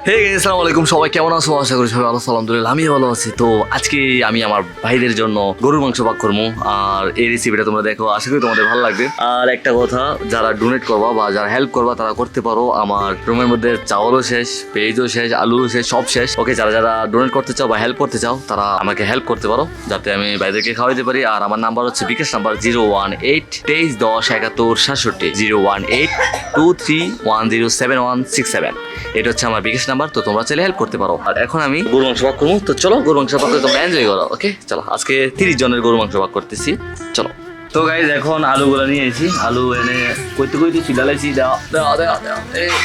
হে আসসালামু আলাইকুম, সবাই কেমন আছো? আশা করি সবাই ভালো আছো। আলহামদুলিল্লাহ আমি ভালো আছি। তো আজকে আমি আমার ভাইদের জন্য গরুর মাংস পাক করবো, আর এই রেসিপিটা তোমরা দেখো, আশা করি তোমাদের ভালো লাগবে। আর একটা কথা, যারা ডোনেট করবা বা যারা হেল্প করবা তারা করতে পারো। আমার রুমের মধ্যে চাউলও শেষ, পেঁয়াজও শেষ, আলু শেষ, সব শেষ। ওকে, যারা যারা ডোনেট করতে চাও বা হেল্প করতে চাও তারা আমাকে হেল্প করতে পারো, যাতে আমি ভাইদেরকে খাওয়াইতে পারি। আর আমার নাম্বার হচ্ছে বিকাশ নাম্বার 018231067 01823107167। এটা হচ্ছে আমার বিকাশ নাম্বার। তো তোমরা চাইলে হেল্প করতে পারো। আর এখন আমি গরু মাংস পাক করবো। তো চলো গরু মাংস পাক করে তোমরা এনজয় করো। ওকে চলো, আজকে 30 জনের গরু মাংস পাক করতেছি। চলো। তো গাইজ এখন আলুগুলো নিয়ে এসেছি। আলু এনে কইতে কইতে ডালাইছি।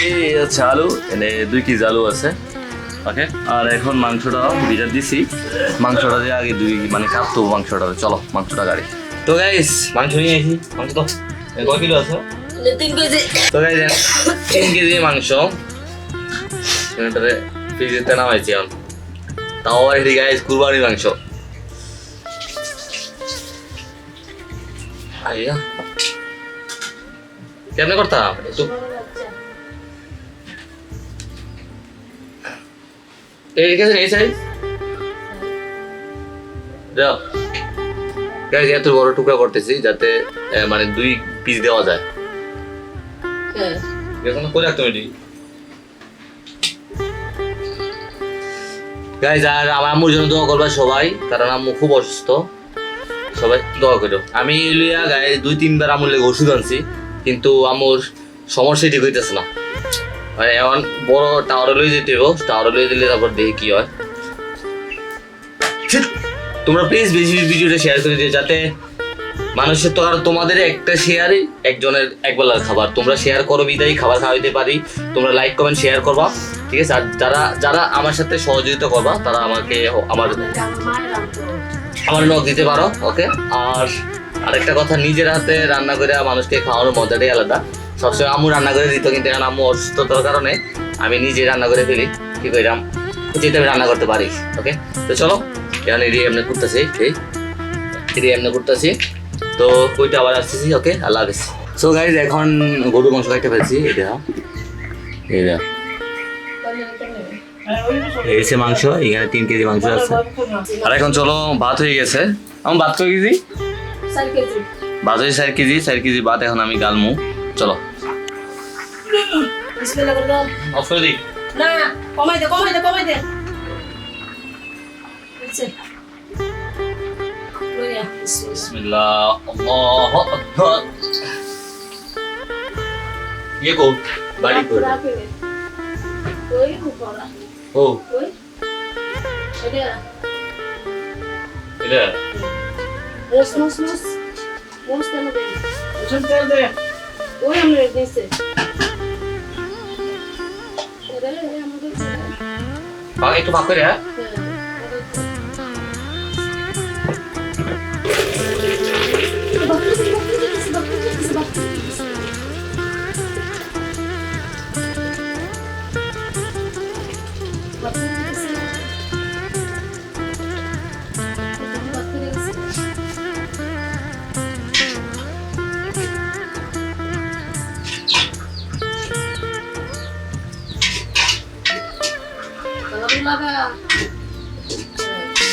এই হচ্ছে আলু, এনে 2 কেজি আলু আছে। ওকে, আর এখন মাংসটা ভিজা দিছি। মাংসটা দিয়ে আগে কাটতো মাংসটা। চলো মাংসটা গাড়ি। তো গাইজ মাংস নিয়ে এসেছি। মাংস তো কয় কিলো আছে? 3 কেজি। তো গাইজ 3 কেজি মাংস ফ্রিজেতে নামাইছি। তাও এটি গাইজ কুরবানির মাংস। আইয়া কেমনে করতাম একটু এই কাছে নেই সাইজ দাও গাইজ। এত বড় টুকরা করতেছি যাতে 2 পিস দেওয়া যায়। হ্যাঁ এখন করে রাখতো এটি গাইজ। আর আমার আম্মুর জন্য দোয়া করবা সবাই, কারণ আম্মু খুব অসুস্থ। সবাই দোয়া করো। আমি লিয়া গায়ে 2-3 বার আম্মুর লেগে ওষুধ আনছি, কিন্তু আম্মুর সমস্যা ঠিক হইতেছে না। এমন বড় টাওয়ারে লই যেতে হবে, টাওয়ারে লই দিলে তারপর দেখি কি হয়। তোমরা প্লিজ বেশি ভিডিওটা শেয়ার করে দিও, যাতে মানুষের তো আর তোমাদের একটা শেয়ারই একজনের একবেলার খাবার। তোমরা শেয়ার করো বিদায়ী খাবার খাওয়াইতে পারি। তোমরা লাইক কমেন্ট শেয়ার করবা, ঠিক আছে? আর যারা যারা আমার সাথে সহযোগিতা করবা তারা আমাকে আমার নখ দিতে পারো। ওকে, আর আরেকটা কথা, নিজের হাতে রান্না করে মানুষকে খাওয়ানোর মজাটাই আলাদা। সবসময় আম্মু রান্না করে দিত, কিন্তু এখন আম্মু অসুস্থতার কারণে আমি নিজে রান্না করে ফেলি। কি কইরাম, যেটা আমি রান্না করতে পারি। ওকে, তো চলো এখন এটি এমনি করতেছি, এটি এমনি করতেছি। তো কইটা আবার আসতেছি। ওকে, আল্লাহ হাফেজ। সো গাইজ এখন গরু মাংস খাইতে ফেলছি। এটা এই যে মাংস, এখানে 3 কেজি মাংস আছে। আর এখন চলো, ভাত হয়ে গেছে। আমার ভাত কয় কেজি? 4 কেজি। ভাত হয়েছে 4 কেজি ভাত। এখন আমি গালমু। চলো বিসমিল্লাহ করে দাও। অফ করে দিই। না, কমাই দে। আচ্ছা লইয়া বিসমিল্লাহ, আল্লাহু আকবার। ये को बाड़ी को ওই উপরা ओ ওই এটা এটা মোস তেল দে। ওজন তেল দে। ওই আমরা দিছে এটা আমাদের পাক একটু পাক করে। হ্যাঁ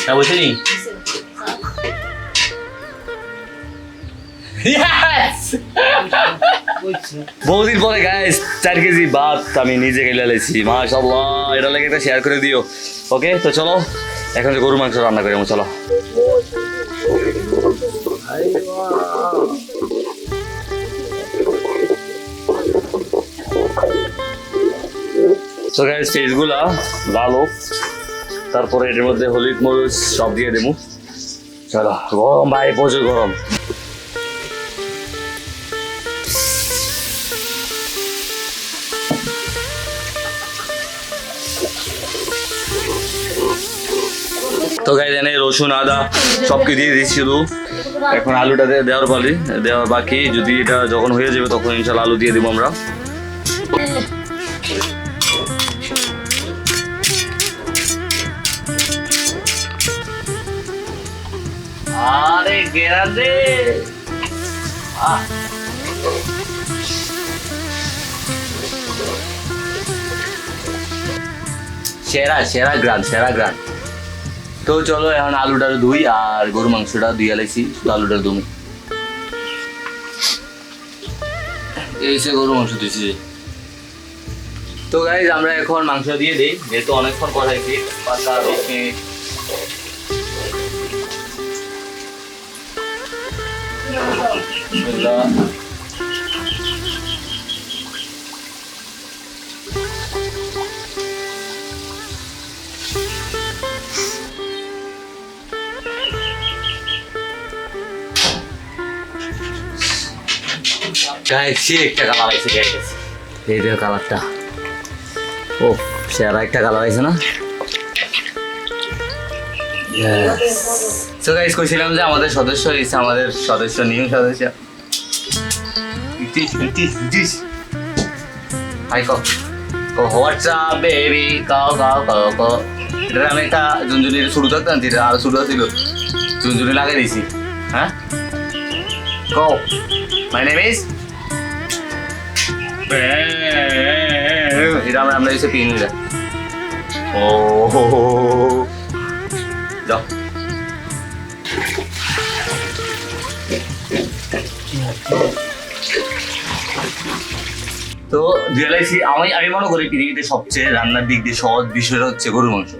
क्या बोलते नहीं? বহুদিন পরে গাইস 4 কেজি ভাত আমি নিজে খেলে লেছি। মাশাআল্লাহ, এটা লাগে একটা শেয়ার করে দিও। ওকে, তো চলো এখন গরু মাংস রান্না করি। চলো তো গাইস পেঁয়াজগুলা লাল হোক, তারপরে এর মধ্যে হলুদ মরিচ সব দিয়ে দেবো। চলো, গরম ভাই, প্রচুর গরম। তো গাইস এনে রসুন আদা সবকে দিয়ে দিচ্ছি শুধু। এখন আলুটা দেওয়ার বাকি। যদি এটা যখন হয়ে যাবে তখন ইনশাল্লাহ আলু দিয়ে দেবো আমরা। আরে গেরা দে। সেরা সেরা গ্রান সেরা গ্রান। তো চলো এখন আলুটা ধুই আর গরু মাংসটা ধুয়ে লাইছি, শুধু আলুটা ধুই। এই সে গরু মাংস দিয়েছি। তো গাইজ আমরা এখন মাংস দিয়ে দিই, যেহেতু অনেকক্ষণ কষাইছি 5-10 মিনিট। গাইছি একটা কালার আছে গাইজ, এই দেখো কালারটা, ও সেরা একটা কালার আছে না। তো গাইজ কইছিলাম যে আমাদের সদস্য হয়েছে, আমাদের সদস্য নিউ সদস্য। হাই কো হোয়াটসঅ্যাপ বেবি কাও কাও কাও কাও। এটা আমি একটা ঝুনঝুনির শুরু থাকতাম, যেটা আর শুরু ছিল ঝুনঝুনি লাগাই দিয়েছি। হ্যাঁ কো মাই নেম ইজ, এটা আমরা এসে পিন ও যাও। তো রিয়েলাইজ আমি মনে করি পৃথিবীতে সবচেয়ে রান্নার দিক দিয়ে সহজ বিষয়টা হচ্ছে গরুর মাংস।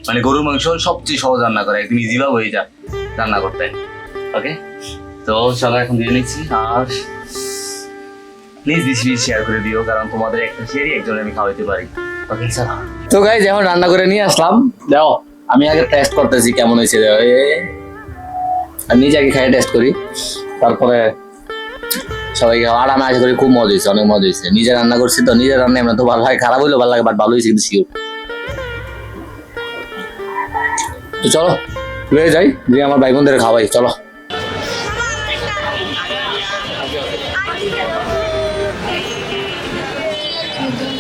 মানে গরুর মাংস সবচেয়ে সহজ রান্না করা, একদম ইজি ভাবে হয়ে যায় রান্না করতে। ওকে, তো চলো এখন দিয়ে নিচ্ছি। আর প্লিজ বেশি বেশি শেয়ার করে দিও, কারণ তোমাদের একটা শেয়ারই একজন আমি খাওয়াইতে পারি। ওকে চলো। তো গাইজ এখন রান্না করে নিয়ে আসলাম, দাও আমি আগে টেস্ট করতেছি কেমন হয়েছে। আমি নিজে আগে খাই টেস্ট করি, তারপরে সবাইকে। আর আমি আশা করি খুব মজা হয়েছে, অনেক মজা হয়েছে। নিজে রান্না করছি তো, নিজের রান্না এমন তো ভালো হয়, খারাপ হইলেও ভালো লাগে, বাট ভালো হয়েছে কিন্তু শিওর। তো চলো লয়ে যাই, দিয়ে আমার ভাই বোনদের খাওয়াই, চলো।